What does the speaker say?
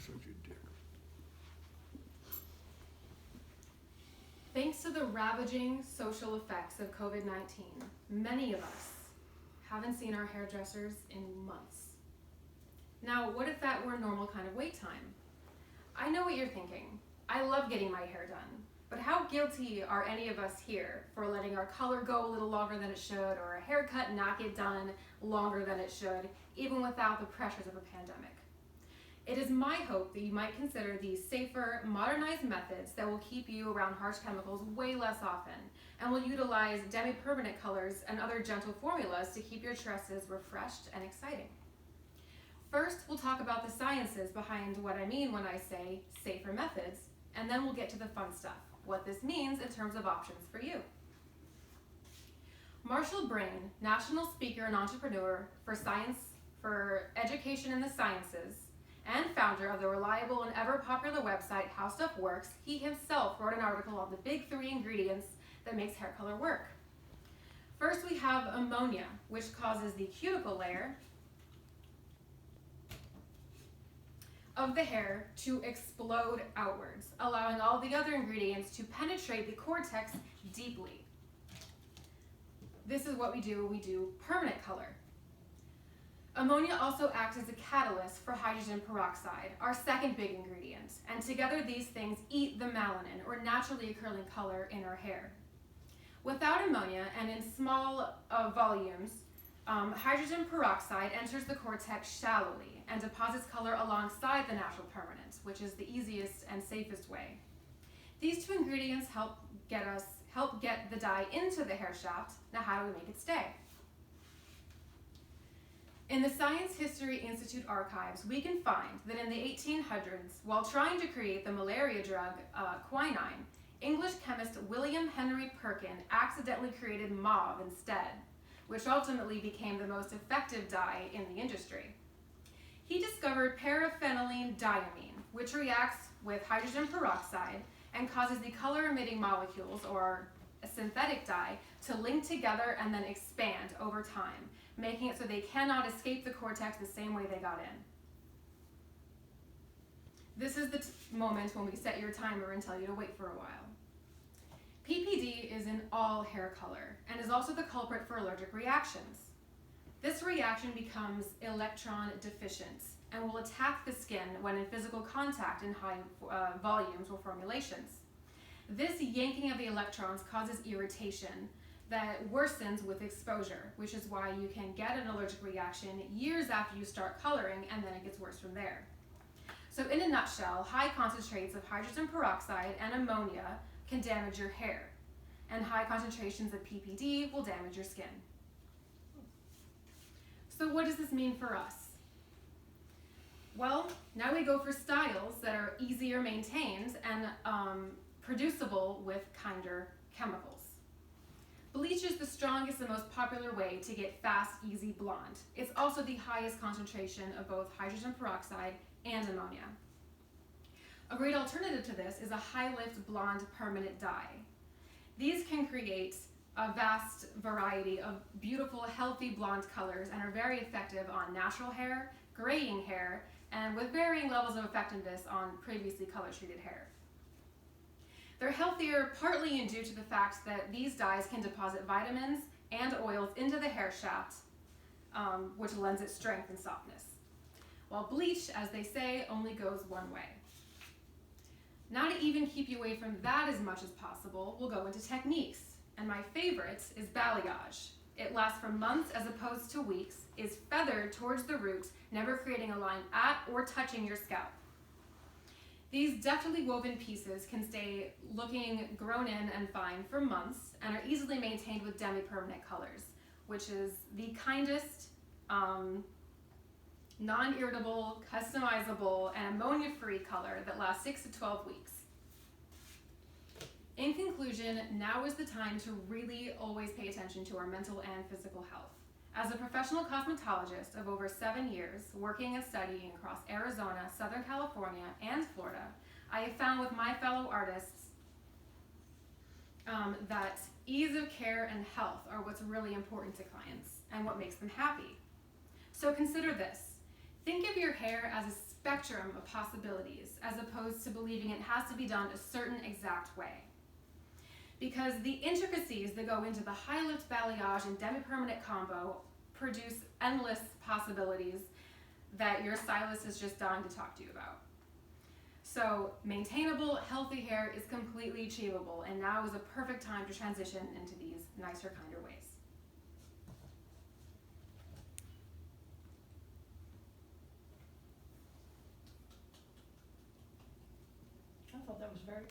such a dick. Thanks to the ravaging social effects of COVID-19, many of us haven't seen our hairdressers in months. Now, what if that were a normal kind of wait time? I know what you're thinking. I love getting my hair done, but how guilty are any of us here for letting our color go a little longer than it should, or a haircut not get done longer than it should, even without the pressures of a pandemic? It is my hope that you might consider these safer, modernized methods that will keep you around harsh chemicals way less often, and will utilize demi-permanent colors and other gentle formulas to keep your tresses refreshed and exciting. First, we'll talk about the sciences behind what I mean when I say safer methods, and then we'll get to the fun stuff, what this means in terms of options for you. Marshall Brain, national speaker and entrepreneur for science, for education in the sciences, and founder of the reliable and ever-popular website How Stuff Works, he himself wrote an article on the big 3 ingredients that makes hair color work. First, we have ammonia, which causes the cuticle layer of the hair to explode outwards, allowing all the other ingredients to penetrate the cortex deeply. This is what we do permanent color. Ammonia also acts as a catalyst for hydrogen peroxide, our second big ingredient, and together these things eat the melanin, or naturally occurring color, in our hair. Without ammonia, and in small volumes, hydrogen peroxide enters the cortex shallowly and deposits color alongside the natural permanent, which is the easiest and safest way. These 2 ingredients help get the dye into the hair shaft. Now, how do we make it stay? In the Science History Institute archives, we can find that in the 1800s, while trying to create the malaria drug quinine, English chemist William Henry Perkin accidentally created mauve instead, which ultimately became the most effective dye in the industry. He discovered paraphenylene diamine, which reacts with hydrogen peroxide and causes the color-emitting molecules, or a synthetic dye, to link together and then expand over time, making it so they cannot escape the cortex the same way they got in. This is the moment when we set your timer and tell you to wait for a while. PPD is in all hair color and is also the culprit for allergic reactions. This reaction becomes electron deficient and will attack the skin when in physical contact in high volumes or formulations. This yanking of the electrons causes irritation that worsens with exposure, which is why you can get an allergic reaction years after you start coloring, and then it gets worse from there. So in a nutshell, high concentrates of hydrogen peroxide and ammonia can damage your hair, and high concentrations of PPD will damage your skin. So what does this mean for us? Well, now we go for styles that are easier maintained and producible with kinder chemicals. Bleach is the strongest and most popular way to get fast, easy blonde. It's also the highest concentration of both hydrogen peroxide and ammonia. A great alternative to this is a high-lift blonde permanent dye. These can create a vast variety of beautiful, healthy blonde colors and are very effective on natural hair, graying hair, and with varying levels of effectiveness on previously color-treated hair. They're healthier partly due to the fact that these dyes can deposit vitamins and oils into the hair shaft, which lends it strength and softness. While bleach, as they say, only goes one way. Now, to even keep you away from that as much as possible, we'll go into techniques. And my favorite is balayage. It lasts for months as opposed to weeks, is feathered towards the root, never creating a line at or touching your scalp. These deftly woven pieces can stay looking grown in and fine for months and are easily maintained with demi-permanent colors, which is the kindest, non-irritable, customizable, and ammonia-free color that lasts 6 to 12 weeks. In conclusion, now is the time to really always pay attention to our mental and physical health. As a professional cosmetologist of over 7 years, working and studying across Arizona, Southern California, and Florida, I have found with my fellow artists that ease of care and health are what's really important to clients and what makes them happy. So consider this. Think of your hair as a spectrum of possibilities as opposed to believing it has to be done a certain exact way. Because the intricacies that go into the high lift balayage and demi-permanent combo produce endless possibilities that your stylist is just dying to talk to you about. So maintainable, healthy hair is completely achievable, and now is a perfect time to transition into these nicer, kinder ways. I thought that was very